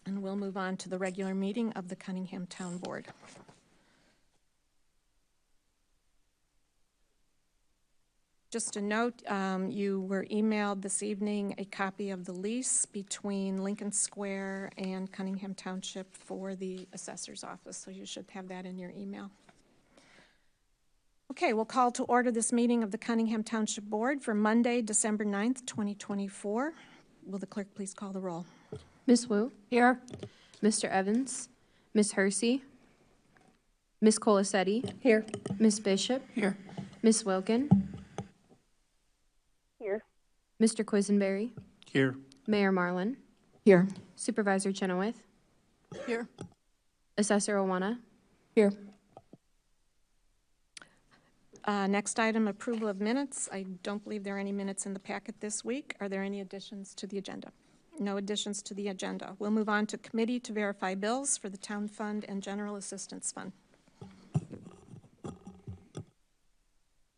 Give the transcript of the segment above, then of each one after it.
And we'll move on to the regular meeting of the Cunningham Town Board. Just a note, you were emailed this evening a copy of the lease between Lincoln Square and Cunningham Township for the assessor's office, so you should have that in your email. Okay, we'll call to order this meeting of the Cunningham Township Board for Monday, December 9th, 2024. Will the clerk please call the roll? Ms. Wu? Here. Mr. Evans? Ms. Hersey? Ms. Colasetti? Here. Ms. Bishop? Here. Ms. Wilkin? Here. Mr. Quisenberry? Here. Mayor Marlin? Here. Supervisor Chenoweth? Here. Assessor Owana? Here. Next item, approval of minutes. I don't believe there are any minutes in the packet this week. Are there any additions to the agenda? No additions to the agenda. We'll move on to committee to verify bills for the Town Fund and General Assistance Fund.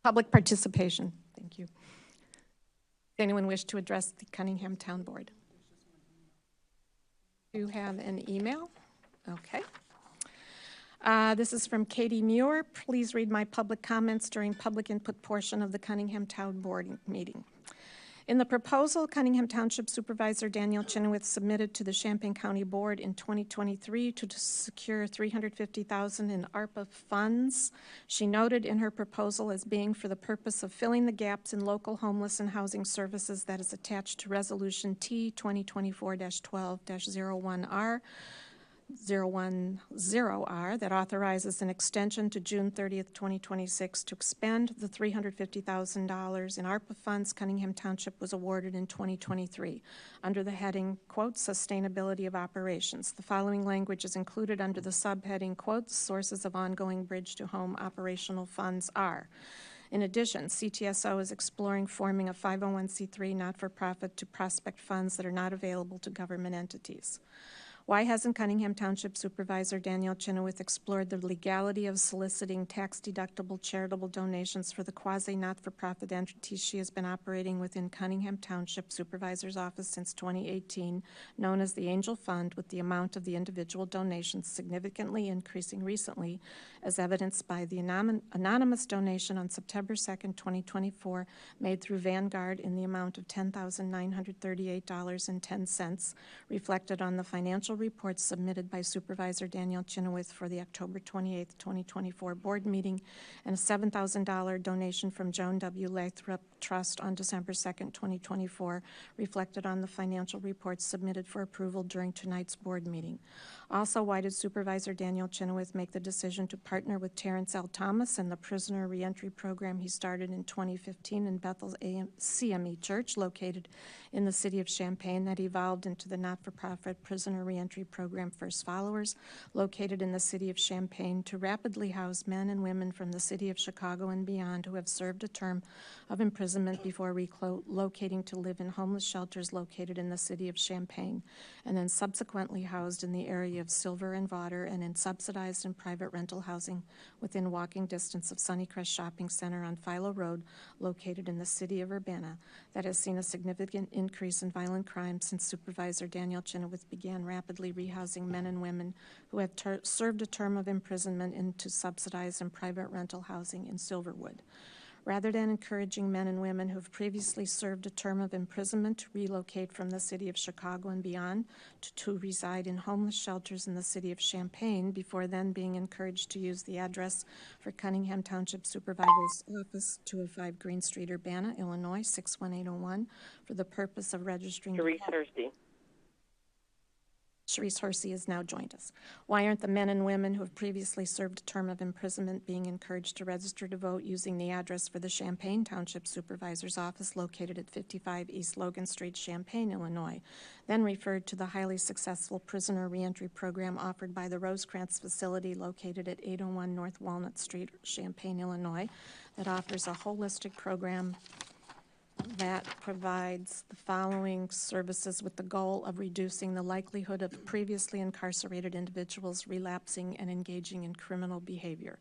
Public participation. Thank you. Does anyone wish to address the Cunningham Town Board? Do you have an email? Okay. This is from Katie Muir. Please read my public comments during public input portion of the Cunningham Town Board meeting. In the proposal, Cunningham Township Supervisor Daniel Chenoweth submitted to the Champaign County Board in 2023 to secure $350,000 in ARPA funds. She noted in her proposal as being for the purpose of filling the gaps in local homeless and housing services that is attached to Resolution T 2024-12-01R. 010R that authorizes an extension to June 30th, 2026 to expend the $350,000 in ARPA funds Cunningham Township was awarded in 2023 under the heading, quote, Sustainability of Operations. The following language is included under the subheading, quote, Sources of ongoing bridge to home operational funds are. In addition, CTSO is exploring forming a 501c3 not-for-profit to prospect funds that are not available to government entities. Why hasn't Cunningham Township Supervisor Daniel Chenoweth explored the legality of soliciting tax-deductible charitable donations for the quasi-not-for-profit entities she has been operating within Cunningham Township Supervisor's Office since 2018, known as the Angel Fund, with the amount of the individual donations significantly increasing recently, as evidenced by the anonymous donation on September 2nd, 2024, made through Vanguard in the amount of $10,938.10, reflected on the financial reports submitted by Supervisor Daniel Chenoweth for the October 28, 2024 board meeting, and a $7,000 donation from Joan W. Lathrop Trust on December 2, 2024, reflected on the financial reports submitted for approval during tonight's board meeting. Also, why did Supervisor Daniel Chenoweth make the decision to partner with Terrence L. Thomas and the prisoner reentry program he started in 2015 in Bethel's CME Church, located in the city of Champaign, that evolved into the not-for-profit prisoner reentry program First Followers, located in the city of Champaign, to rapidly house men and women from the city of Chicago and beyond who have served a term of imprisonment before relocating to live in homeless shelters located in the city of Champaign, and then subsequently housed in the area of Silver and Vaughter and in subsidized and private rental housing within walking distance of Sunnycrest Shopping Center on Philo Road, located in the city of Urbana, that has seen a significant increase in violent crime since Supervisor Daniel Chenoweth began rapidly rehousing men and women who have served a term of imprisonment into subsidized and private rental housing in Silverwood. Rather than encouraging men and women who have previously served a term of imprisonment to relocate from the city of Chicago and beyond to reside in homeless shelters in the city of Champaign before then being encouraged to use the address for Cunningham Township Supervisor's Office, 205 Green Street, Urbana, Illinois, 61801, for the purpose of registering. Sharice Hersey. Sharice Hersey has now joined us. Why aren't the men and women who have previously served a term of imprisonment being encouraged to register to vote using the address for the Champaign Township Supervisor's Office located at 55 East Logan Street, Champaign, Illinois, then referred to the highly successful prisoner reentry program offered by the Rosecrans facility located at 801 North Walnut Street, Champaign, Illinois, that offers a holistic program that provides the following services with the goal of reducing the likelihood of previously incarcerated individuals relapsing and engaging in criminal behavior.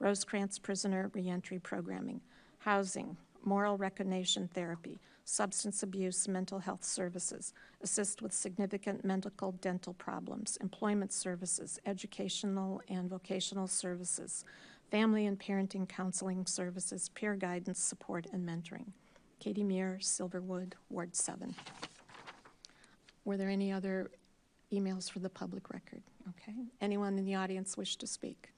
Rosecrans Prisoner Reentry Programming, housing, moral recognition therapy, substance abuse, mental health services, assist with significant medical dental problems, employment services, educational and vocational services, family and parenting counseling services, peer guidance, support, and mentoring. Katie Muir, Silverwood, Ward 7. Were there any other emails for the public record? Okay. Anyone in the audience wish to speak?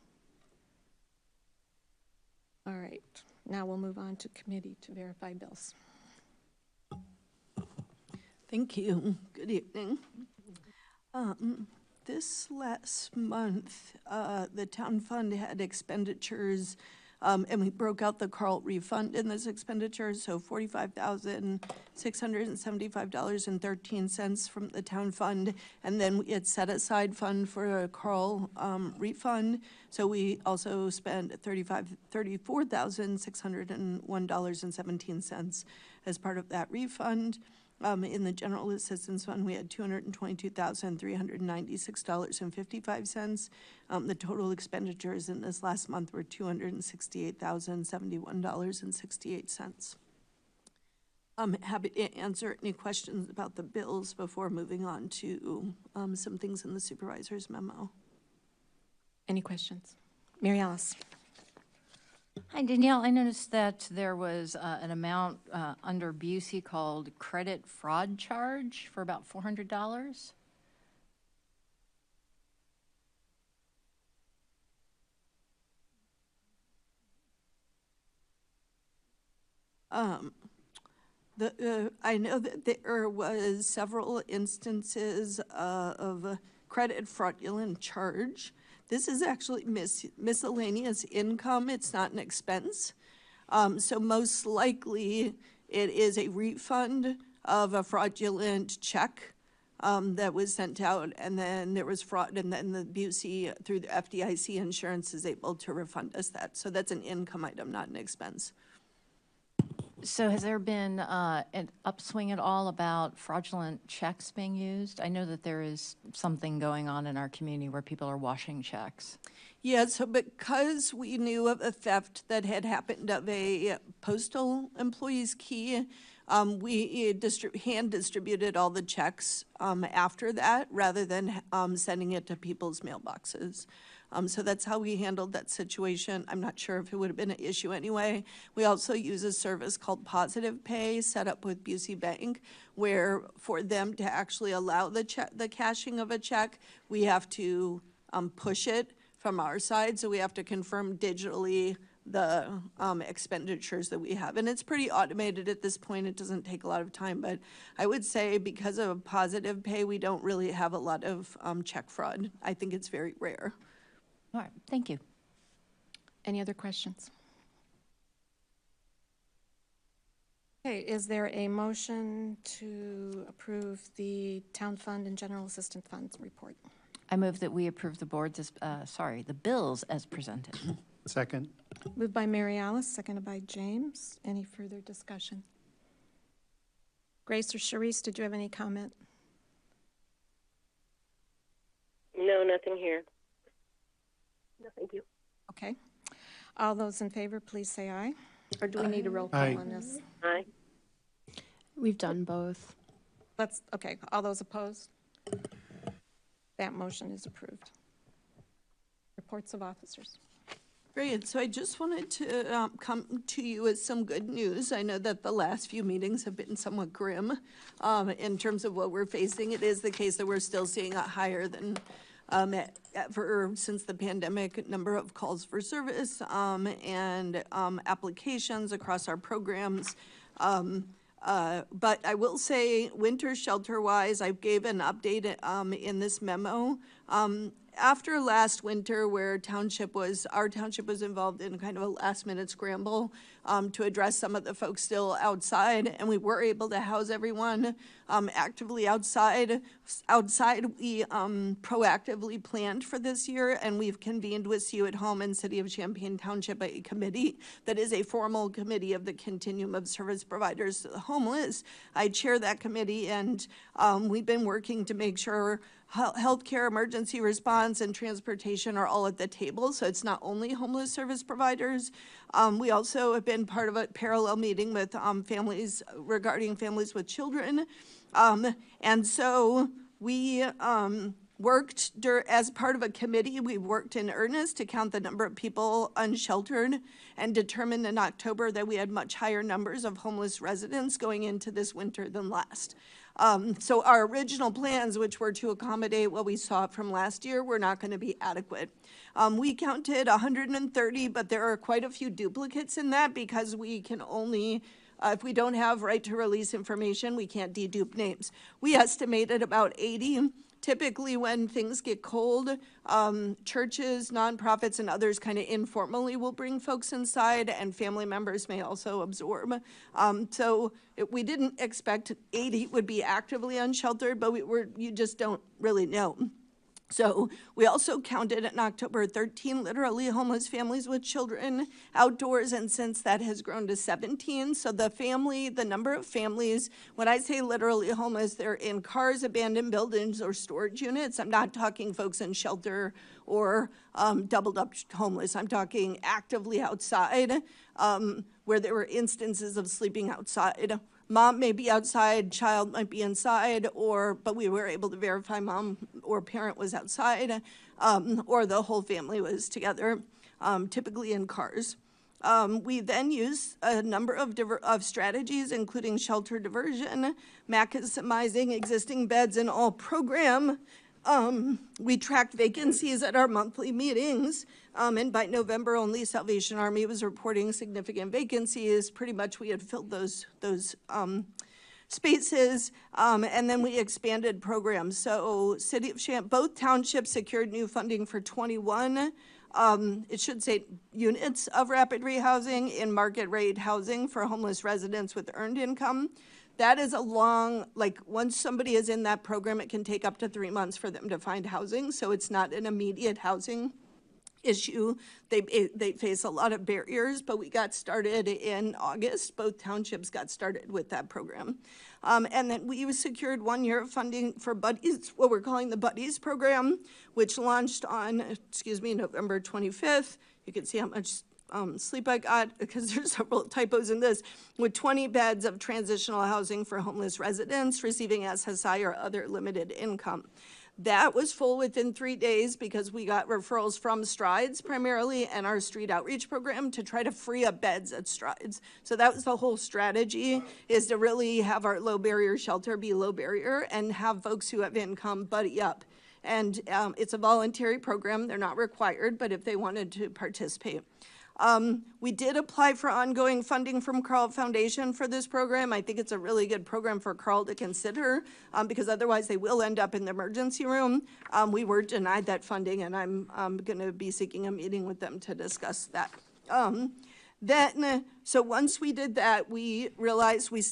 All right. Now we'll move on to committee to verify bills. Thank you. Good evening. This last month, the town fund had expenditures, and we broke out the Carl refund in this expenditure, so $45,675.13 from the town fund, and then we had set aside fund for a Carl refund, so we also spent $34,601.17 as part of that refund. In the general assistance fund, we had $222,396.55. The total expenditures in this last month were $268,071.68. I'm happy to answer any questions about the bills before moving on to some things in the supervisor's memo. Any questions? Mary Alice. Hi, Danielle. I noticed that there was an amount under Busey called credit fraud charge for about $400. I know that there was several instances of credit fraudulent charge. This is actually miscellaneous income. It's not an expense. So most likely it is a refund of a fraudulent check that was sent out, and then there was fraud, and then the Busey, through the FDIC insurance, is able to refund us that. So that's an income item, not an expense. So has there been an upswing at all about fraudulent checks being used? I know that there is something going on in our community where people are washing checks. Yeah, so because we knew of a theft that had happened of a postal employee's key, we hand distributed all the checks after that rather than sending it to people's mailboxes. So that's how we handled that situation. I'm not sure if it would have been an issue anyway. We also use a service called Positive Pay set up with Busey Bank, where for them to actually allow the cashing of a check, we have to push it from our side. So we have to confirm digitally the expenditures that we have. And it's pretty automated at this point. It doesn't take a lot of time, but I would say because of Positive Pay, we don't really have a lot of check fraud. I think it's very rare. All right, thank you. Any other questions? Okay, is there a motion to approve the town fund and general assistance funds report? I move that we approve the boards as, the bills as presented. Second. Moved by Mary Alice, seconded by James. Any further discussion? Grace or Sharice, did you have any comment? No, nothing here. No, thank you. Okay. All those in favor, please say aye. Or do we need a roll call Aye. on this? Aye. We've done both. Okay, all those opposed? That motion is approved. Reports of officers. Great, so I just wanted to come to you with some good news. I know that the last few meetings have been somewhat grim in terms of what we're facing. It is the case that we're still seeing a higher than ever since the pandemic number of calls for service and applications across our programs. But I will say winter shelter-wise, I gave an update in this memo. After last winter, where our township was involved in kind of a last-minute scramble to address some of the folks still outside, and we were able to house everyone actively outside. We proactively planned for this year, and we've convened with See You at Home and City of Champaign Township a committee that is a formal committee of the continuum of service providers to the homeless. I chair that committee, and we've been working to make sure healthcare, emergency response, and transportation are all at the table, so it's not only homeless service providers. We also have been part of a parallel meeting with families regarding families with children. And so we worked as part of a committee. We worked in earnest to count the number of people unsheltered and determined in October that we had much higher numbers of homeless residents going into this winter than last. So our original plans, which were to accommodate what we saw from last year, were not going to be adequate. We counted 130, but there are quite a few duplicates in that because we can only if we don't have right to release information, we can't dedupe names. We estimated about 80. Typically, when things get cold, churches, nonprofits, and others kind of informally will bring folks inside, and family members may also absorb. We didn't expect 80 would be actively unsheltered, but you just don't really know. So we also counted in October 13 literally homeless families with children outdoors, and since that has grown to 17. So the number of families, when I say literally homeless, they're in cars, abandoned buildings, or storage units. I'm not talking folks in shelter or doubled up homeless. I'm talking actively outside, where there were instances of sleeping outside. Mom may be outside, child might be inside, but we were able to verify mom or parent was outside, or the whole family was together, typically in cars. We then use a number of strategies, including shelter diversion, maximizing existing beds in all program. We tracked vacancies at our monthly meetings, and by November, only Salvation Army was reporting significant vacancies. Pretty much we had filled those spaces, and then we expanded programs. So City of both townships secured new funding for 21, it should say units of rapid rehousing in market rate housing for homeless residents with earned income. That is once somebody is in that program, it can take up to 3 months for them to find housing. So it's not an immediate housing issue. They face a lot of barriers, but we got started in August. Both townships got started with that program. And then we secured 1 year of funding for Buddies, what we're calling the Buddies program, which launched on, November 25th. You can see how much sleep I got because there's several typos in this, with 20 beds of transitional housing for homeless residents receiving SSI or other limited income. That was full within 3 days because we got referrals from Strides primarily and our street outreach program to try to free up beds at Strides. So that was the whole strategy, is to really have our low barrier shelter be low barrier and have folks who have income buddy up. And it's a voluntary program. They're not required, but if they wanted to participate. We did apply for ongoing funding from Carl Foundation for this program. I think it's a really good program for Carl to consider because otherwise they will end up in the emergency room. We were denied that funding, and I'm going to be seeking a meeting with them to discuss that. So once we did that, we realized we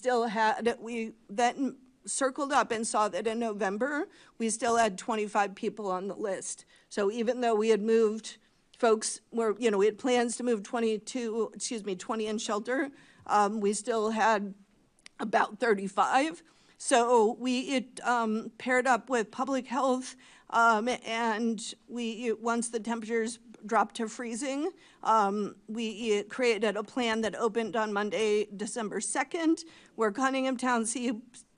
then circled up and saw that in November, we still had 25 people on the list. So even though we had moved folks we had plans to move 20 in shelter. We still had about 35. So we paired up with public health, and once the temperatures dropped to freezing, we created a plan that opened on Monday, December 2nd, where Cunningham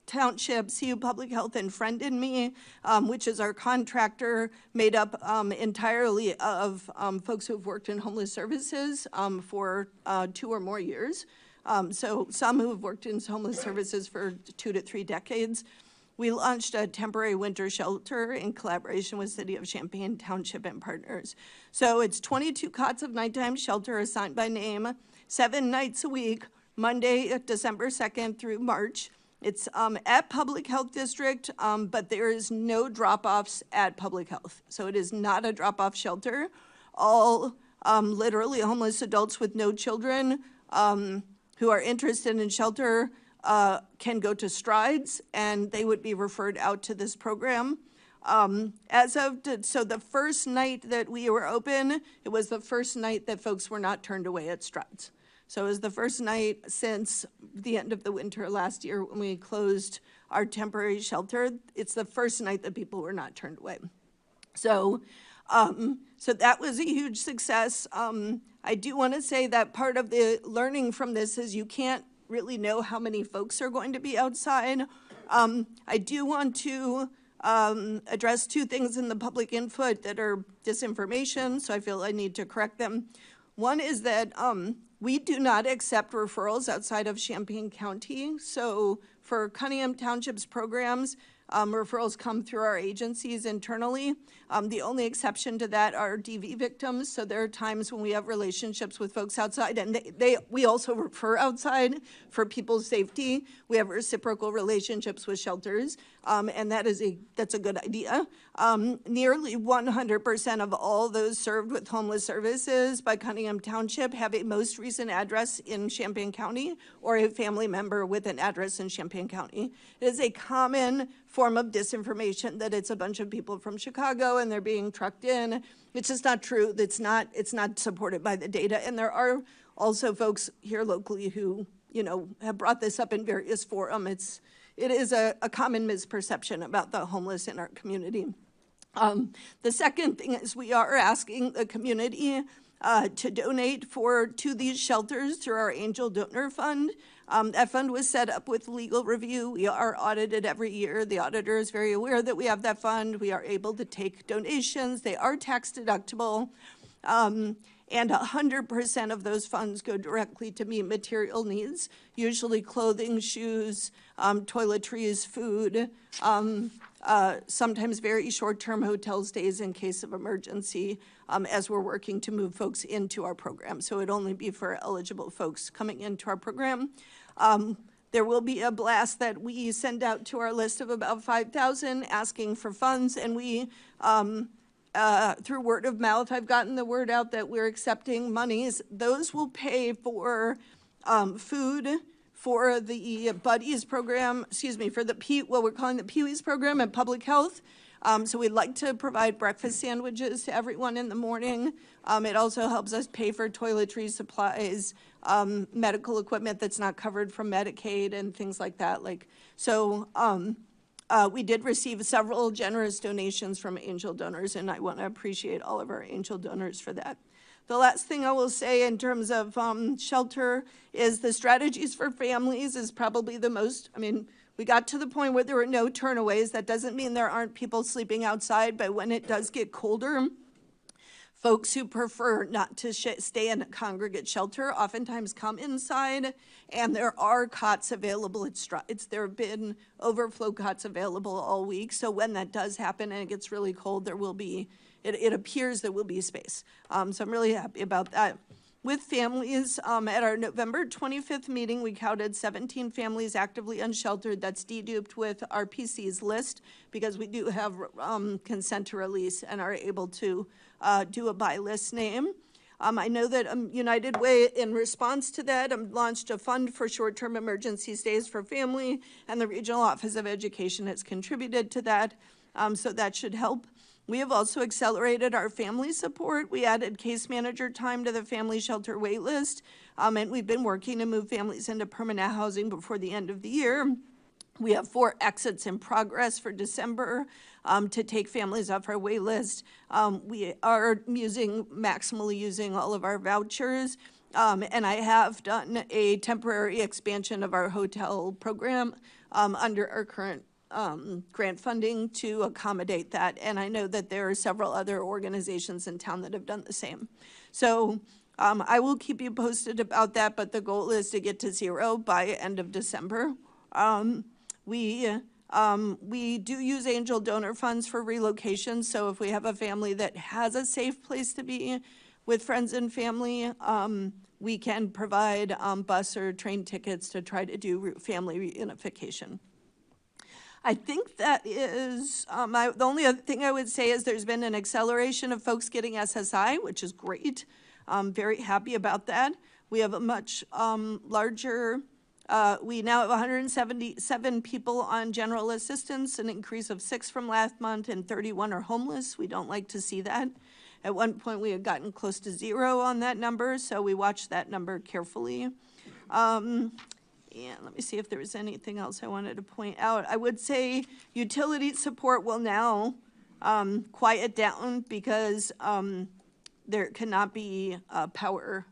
Township, CU Public Health, and Friend and Me, which is our contractor, made up entirely of folks who've worked in homeless services for 2 or more years. So some who have worked in homeless services for 2 to 3 decades. We launched a temporary winter shelter in collaboration with City of Champaign Township and partners. So it's 22 cots of nighttime shelter assigned by name, 7 nights a week, Monday, December 2nd through March. It's at Public Health District, but there is no drop-offs at Public Health. So it is not a drop-off shelter. All literally homeless adults with no children who are interested in shelter can go to Strides, and they would be referred out to this program. So the first night that we were open, it was the first night that folks were not turned away at Strides. So it was the first night since the end of the winter last year when we closed our temporary shelter, it's the first night that people were not turned away. So that was a huge success. I do want to say that part of the learning from this is you can't really know how many folks are going to be outside. I do want to address two things in the public input that are disinformation, so I feel I need to correct them. One is that we do not accept referrals outside of Champaign County. So for Cunningham Township's programs, referrals come through our agencies internally. The only exception to that are DV victims. So there are times when we have relationships with folks outside, and we also refer outside for people's safety. We have reciprocal relationships with shelters, and that's a good idea. Nearly 100% of all those served with homeless services by Cunningham Township have a most recent address in Champaign County or a family member with an address in Champaign County. It is a common form of disinformation that it's a bunch of people from Chicago and they're being trucked in. It's just not true. It's not supported by the data. And there are also folks here locally who, have brought this up in various forums. It is a common misperception about the homeless in our community. The second thing is we are asking the community to donate to these shelters through our Angel Donor Fund. That fund was set up with legal review. We are audited every year. The auditor is very aware that we have that fund. We are able to take donations. They are tax deductible. And 100% of those funds go directly to meet material needs, usually clothing, shoes, toiletries, food, sometimes very short-term hotel stays in case of emergency, as we're working to move folks into our program. So it'd only be for eligible folks coming into our program. There will be a blast that we send out to our list of about 5,000 asking for funds, and we, through word of mouth, I've gotten the word out that we're accepting monies. Those will pay for food, for the Buddies program, for what we're calling the Pee-wee's program in public health. So we'd like to provide breakfast sandwiches to everyone in the morning. It also helps us pay for toiletries, supplies, medical equipment that's not covered from Medicaid and things like that. We did receive several generous donations from angel donors, and I want to appreciate all of our angel donors for that. The last thing I will say in terms of shelter is the strategies for families is probably the most, we got to the point where there were no turnaways. That doesn't mean there aren't people sleeping outside, but when it does get colder, folks who prefer not to stay in a congregate shelter oftentimes come inside, and there are cots available. There have been overflow cots available all week, so when that does happen and it gets really cold, there will be, it appears there will be space. So I'm really happy about that. With families, at our November 25th meeting, we counted 17 families actively unsheltered. That's deduped with RPC's list because we do have consent to release and are able to do a by list name. I know that United Way, in response to that, launched a fund for short-term emergency stays for family, and the Regional Office of Education has contributed to that, so that should help. We have also accelerated our family support. We added case manager time to the family shelter wait list, and we've been working to move families into permanent housing before the end of the year. We have 4 exits in progress for December to take families off our wait list. We are maximally using all of our vouchers, and I have done a temporary expansion of our hotel program under our current grant funding to accommodate that. And I know that there are several other organizations in town that have done the same. So I will keep you posted about that, but the goal is to get to 0 by end of December. We do use angel donor funds for relocation. So if we have a family that has a safe place to be with friends and family, we can provide bus or train tickets to try to do family reunification. I think that is, the only other thing I would say is there's been an acceleration of folks getting SSI, which is great. I'm very happy about that. We have a much larger, we now have 177 people on general assistance, an increase of 6 from last month, and 31 are homeless. We don't like to see that. At one point, we had gotten close to 0 on that number, so we watched that number carefully. And let me see if there was anything else I wanted to point out. I would say utility support will now quiet down because there cannot be power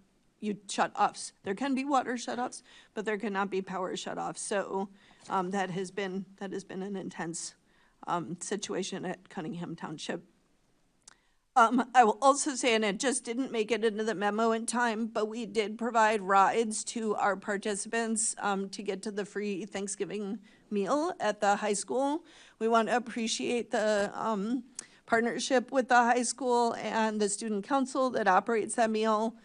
shut-offs. There can be water shut-offs, but there cannot be power shut-offs. So that has been an intense situation at Cunningham Township. I will also say, and it just didn't make it into the memo in time, but we did provide rides to our participants to get to the free Thanksgiving meal at the high school. We want to appreciate the partnership with the high school and the student council that operates that meal.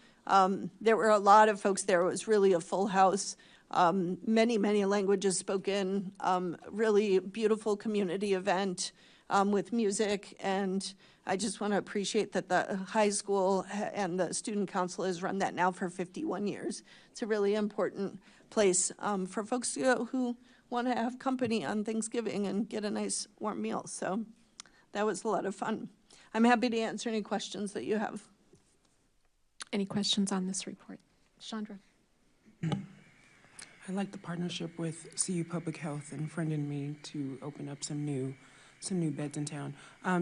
There were a lot of folks there. It was really a full house. Many languages spoken, really beautiful community event with music, and I just want to appreciate that the high school and the student council has run that now for 51 years. It's a really important place for folks to go who want to have company on Thanksgiving and get a nice warm meal. So that was a lot of fun. I'm happy to answer any questions that you have. Any questions on this report? Chandra? I like the partnership with CU Public Health and Friend and Me to open up some new beds in town.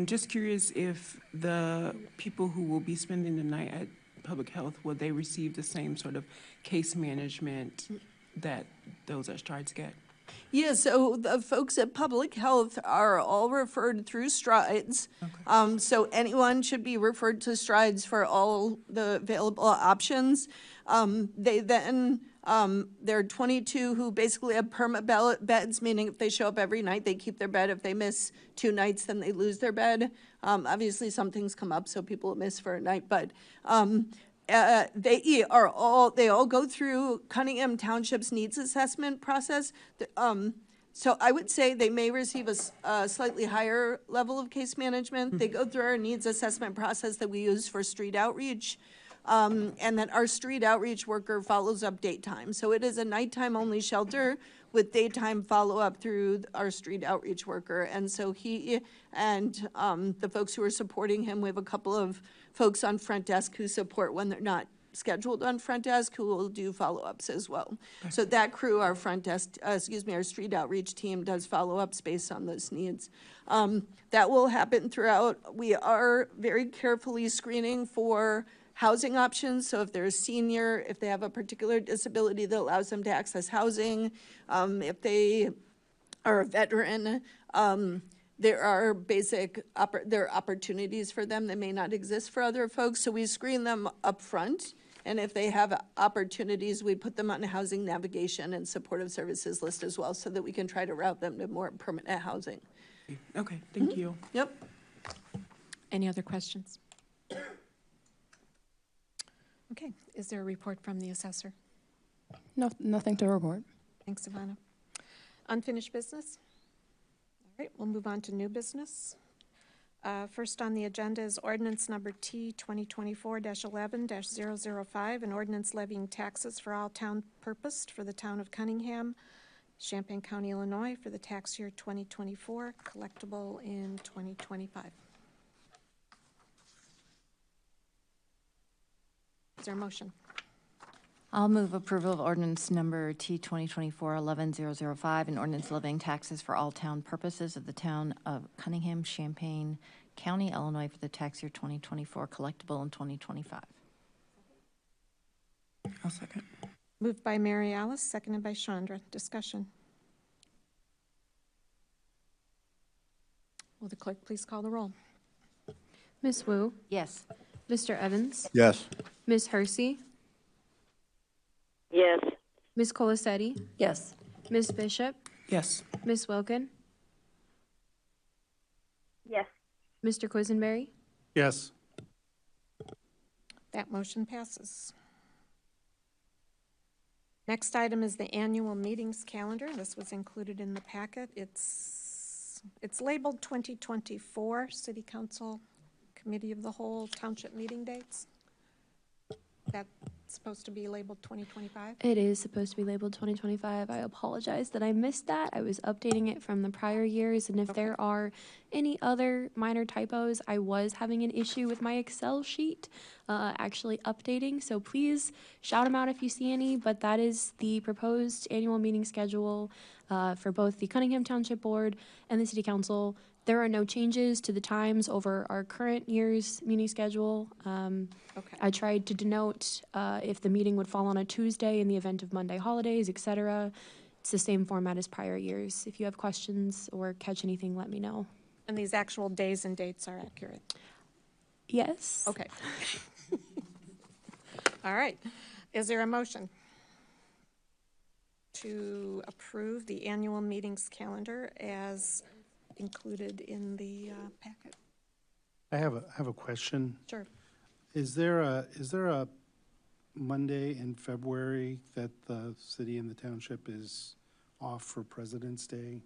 Just curious if the people who will be spending the night at Public Health, will they receive the same sort of case management that those at Strides get? Yeah, so the folks at Public Health are all referred through Strides. Okay. So anyone should be referred to Strides for all the available options. They then, there are 22 who basically have perma beds, meaning if they show up every night, they keep their bed. If they miss 2 nights, then they lose their bed. Obviously, some things come up, so people miss for a night, but they all go through Cunningham Township's needs assessment process. So I would say they may receive a slightly higher level of case management. They go through our needs assessment process that we use for street outreach. And then our street outreach worker follows up daytime. So it is a nighttime only shelter with daytime follow-up through our street outreach worker. And so he and the folks who are supporting him, we have a couple of folks on front desk who support when they're not scheduled on front desk who will do follow-ups as well. Okay. So that crew, our front desk, our street outreach team does follow-ups based on those needs. That will happen throughout. We are very carefully screening for housing options. So if they're a senior, if they have a particular disability that allows them to access housing, if they are a veteran, there are there are opportunities for them that may not exist for other folks. So we screen them up front. And if they have opportunities, we put them on a housing navigation and supportive services list as well so that we can try to route them to more permanent housing. Okay, thank you. Yep. Any other questions? Okay, is there a report from the assessor? No, nothing to report. Thanks, Ivana. Unfinished business? All right, we'll move on to new business. First on the agenda is ordinance number T 2024-11-005, an ordinance levying taxes for all town purposed for the town of Cunningham, Champaign County, Illinois, for the tax year 2024, collectible in 2025. Is there a motion? I'll move approval of ordinance number T 2024-11-005, an ordinance levying taxes for all town purposes of the town of Cunningham, Champaign County, Illinois, for the tax year 2024, collectible in 2025. I'll second. Moved by Mary Alice, seconded by Chandra. Discussion. Will the clerk please call the roll? Ms. Wu, Yes. Mr. Evans, Yes. Ms. Hersey, Yes. Ms. Colasetti, Yes. Ms. Bishop, Yes. Ms. Wilkin, Yes. Mr. Quisenberry, Yes. That motion passes. Next item is the annual meetings calendar. This was included in the packet. It's labeled 2024 City Council Committee of the Whole Township meeting dates. That supposed to be labeled 2025? It is supposed to be labeled 2025. I apologize that I missed that. I was updating it from the prior years, and if there are any other minor typos, I was having an issue with my Excel sheet actually updating, so please shout them out if you see any, but that is the proposed annual meeting schedule for both the Cunningham Township Board and the City Council. There are no changes to the times over our current year's meeting schedule. Okay. I tried to denote if the meeting would fall on a Tuesday in the event of Monday holidays, etc. It's the same format as prior years. If you have questions or catch anything, let me know. And these actual days and dates are accurate? Yes? Okay. All right. Is there a motion to approve the annual meetings calendar as included in the packet? I have a question. Sure. Is there a Monday in February that the city and the township is off for President's Day?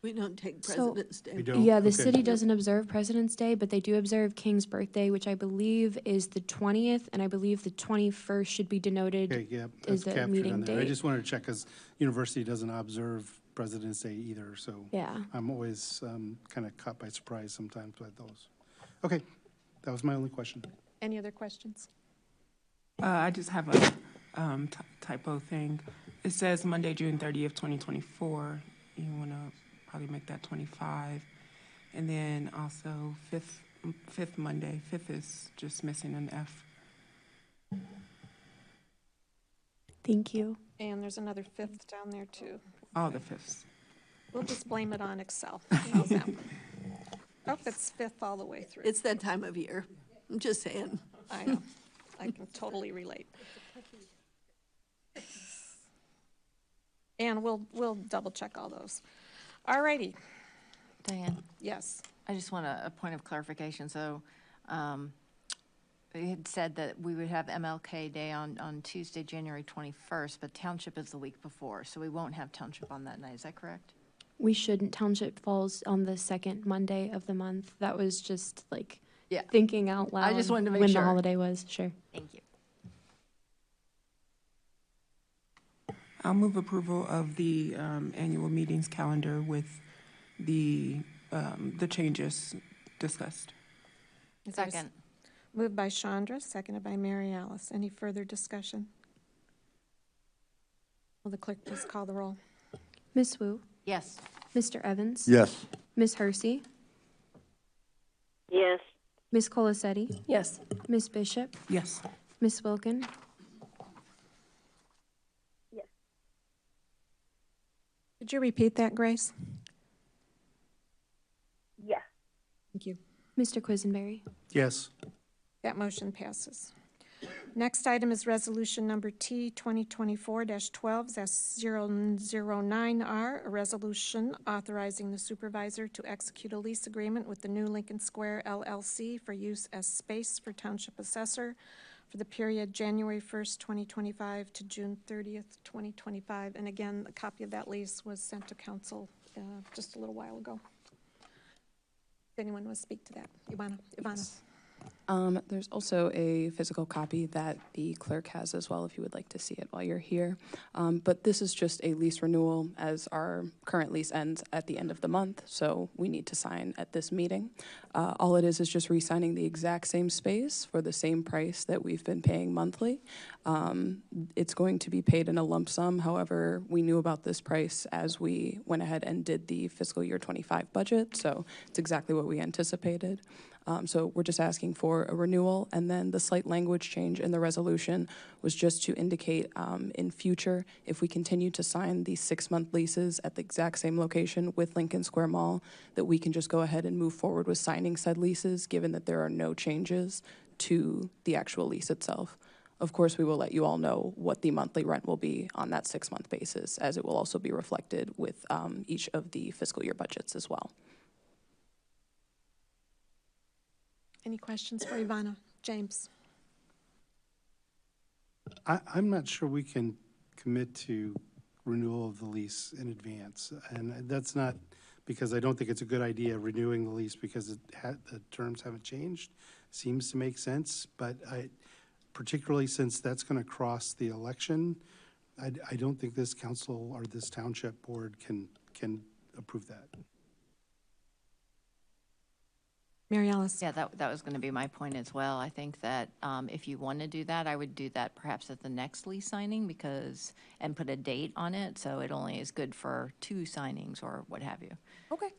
We don't take So- President's Day. We don't? Yeah, the Okay. city doesn't observe President's Day, but they do observe King's birthday, which I believe is the 20th, and I believe the 21st should be denoted. Okay, yeah, Is that's the captured meeting on there. I date. just wanted to check, because university doesn't observe President's Day either, so Yeah. I'm always kind of caught by surprise sometimes by those. Okay, that was my only question. Any other questions? I just have a typo thing. It says Monday, June 30th, 2024. You want to probably make that 25. And then also fifth Monday. Fifth is just missing an F. Thank you. And there's another 5th down there too. All the fifths. We'll just blame it on Excel. How's that? Oh, it's 5th all the way through. It's that time of year. I'm just saying. I know. I can totally relate. And we'll double check all those. All righty. Diane, Yes. I just want a point of clarification. So it had said that we would have MLK Day on Tuesday, January 21st, but Township is the week before, so we won't have Township on that night. Is that correct? We shouldn't. Township falls on the second Monday of the month. That was just like Yeah. thinking out loud. I just wanted to make when sure. the holiday was. Sure. Thank you. I'll move approval of the annual meetings calendar with the changes discussed. Is there a s- Second. Moved by Chandra, seconded by Mary Alice. Any further discussion? Will the clerk please call the roll? Miss Wu, Yes. Mr. Evans, Yes. Miss Hersey, Yes. Miss Colasetti, Yes. Miss Bishop, Yes. Miss Wilkin, Could you repeat that, Grace? Yes. Thank you. Mr. Quisenberry. Yes. That motion passes. Next item is resolution number T 2024-12-009R, a resolution authorizing the supervisor to execute a lease agreement with the new Lincoln Square LLC for use as space for township assessor for the period January 1st, 2025 to June 30th, 2025. And again, a copy of that lease was sent to council just a little while ago. If anyone want to speak to that? Ivana? There's also a physical copy that the clerk has as well, if you would like to see it while you're here. But this is just a lease renewal, as our current lease ends at the end of the month, so we need to sign at this meeting. All it is just re-signing the exact same space for the same price that we've been paying monthly. It's going to be paid in a lump sum. However, we knew about this price as we went ahead and did the fiscal year 25 budget, so it's exactly what we anticipated. So we're just asking for a renewal, and then the slight language change in the resolution was just to indicate in future, if we continue to sign these 6-month leases at the exact same location with Lincoln Square Mall, that we can just go ahead and move forward with signing said leases, given that there are no changes to the actual lease itself. Of course, we will let you all know what the monthly rent will be on that 6-month basis, as it will also be reflected with each of the fiscal year budgets as well. Any questions for Ivana? James? I'm not sure we can commit to renewal of the lease in advance. And that's not because I don't think it's a good idea renewing the lease because the terms haven't changed. Seems to make sense, but particularly since that's going to cross the election. I don't think this council or this township board can approve that. Mary Alice? Yeah, that was going to be my point as well. I think that if you want to do that, I would do that perhaps at the next lease signing and put a date on it, so it only is good for 2 signings or what have you. Okay.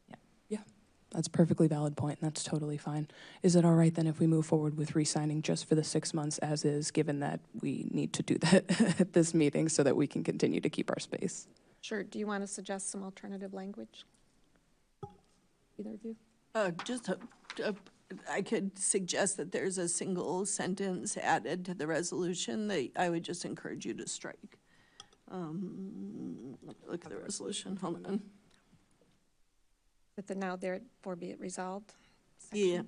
Yeah. Yeah, that's a perfectly valid point, and that's totally fine. Is it all right then if we move forward with re-signing just for the 6 months as is, given that we need to do that at this meeting so that we can continue to keep our space? Sure. Do you want to suggest some alternative language? Either of you? I could suggest that there's a single sentence added to the resolution that I would just encourage you to strike. Let me look at the resolution, hold on. That the now therefore be it resolved? Yeah,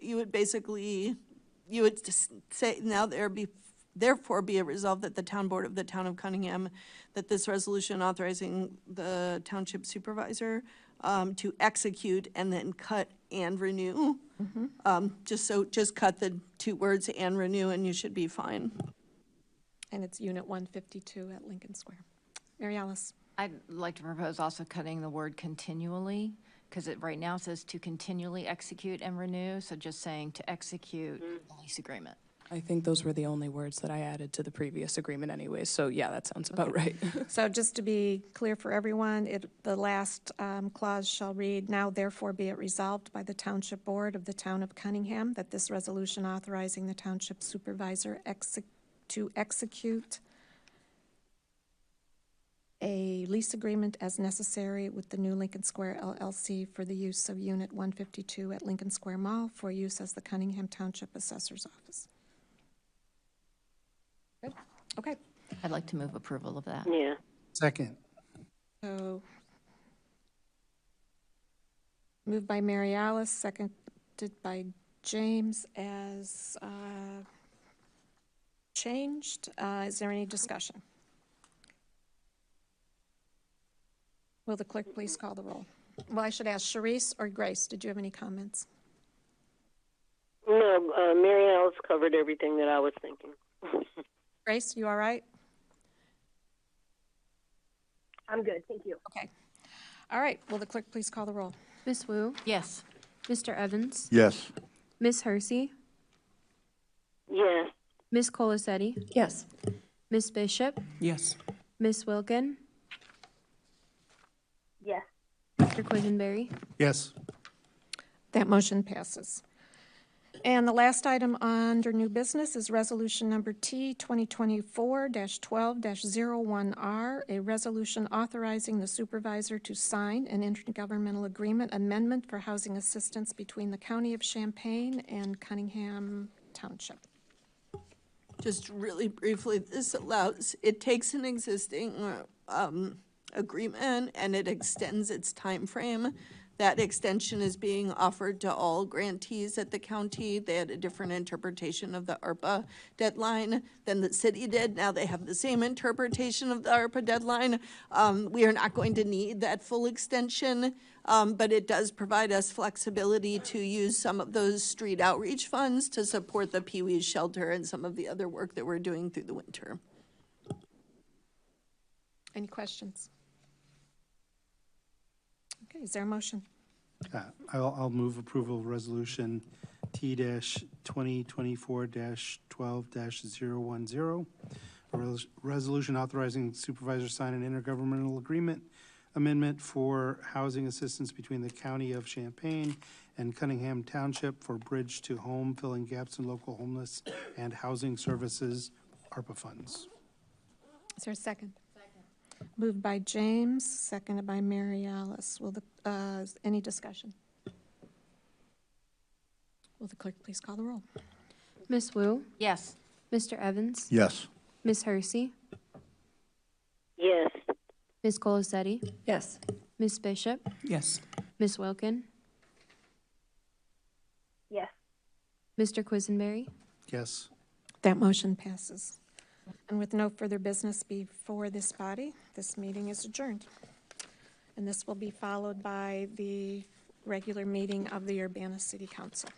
you would basically, you would just say, now therefore be it resolved that the town board of the town of Cunningham, that this resolution authorizing the township supervisor to execute and then cut and renew. Just cut the 2 words and renew and you should be fine. And it's Unit 152 at Lincoln Square. Mary Alice? I'd like to propose also cutting the word continually, because it right now says to continually execute and renew, so just saying to execute the lease agreement. I think those were the only words that I added to the previous agreement anyways, so yeah, that sounds about right. So just to be clear for everyone, the last clause shall read, now therefore be it resolved by the Township Board of the Town of Cunningham that this resolution authorizing the Township Supervisor to execute a lease agreement as necessary with the new Lincoln Square LLC for the use of Unit 152 at Lincoln Square Mall for use as the Cunningham Township Assessor's Office. Good. Okay. I'd like to move approval of that. Yeah. Second. So, moved by Mary Alice, seconded by James as changed. Is there any discussion? Will the clerk please call the roll? Well, I should ask Sharice or Grace, did you have any comments? No, Mary Alice covered everything that I was thinking. Grace, you all right? I'm good, thank you. Okay. All right, will the clerk please call the roll? Miss Wu, Yes. Mr. Evans, Yes. Miss Hersey, Yes. Miss Colasetti, Yes. Miss Bishop, Yes. Miss Wilkin, Yes. Mr. Quisenberry. Yes. That motion passes. And the last item under new business is resolution number T 2024-12-01R, a resolution authorizing the supervisor to sign an intergovernmental agreement amendment for housing assistance between the County of Champaign and Cunningham Township. Just really briefly, it takes an existing agreement and it extends its time frame. That extension is being offered to all grantees at the county. They had a different interpretation of the ARPA deadline than the city did. Now they have the same interpretation of the ARPA deadline. We are not going to need that full extension, but it does provide us flexibility to use some of those street outreach funds to support the Pee Wee's shelter and some of the other work that we're doing through the winter. Any questions? Okay, is there a motion? I'll move approval of resolution T-2024-12-010. A resolution authorizing supervisor to sign an intergovernmental agreement amendment for housing assistance between the County of Champaign and Cunningham Township for bridge to home, filling gaps in local homeless and housing services, ARPA funds. Is there a second? Moved by James, seconded by Mary Alice. Will any discussion? Will the clerk please call the roll? Miss Wu, Yes. Mr. Evans, Yes. Miss Hersey, Yes. Miss Colasetti, Yes. Miss Bishop, Yes. Miss Wilkin, Yes. Mr. Quisenberry. Yes. That motion passes. And with no further business before this body, this meeting is adjourned. And this will be followed by the regular meeting of the Urbana City Council.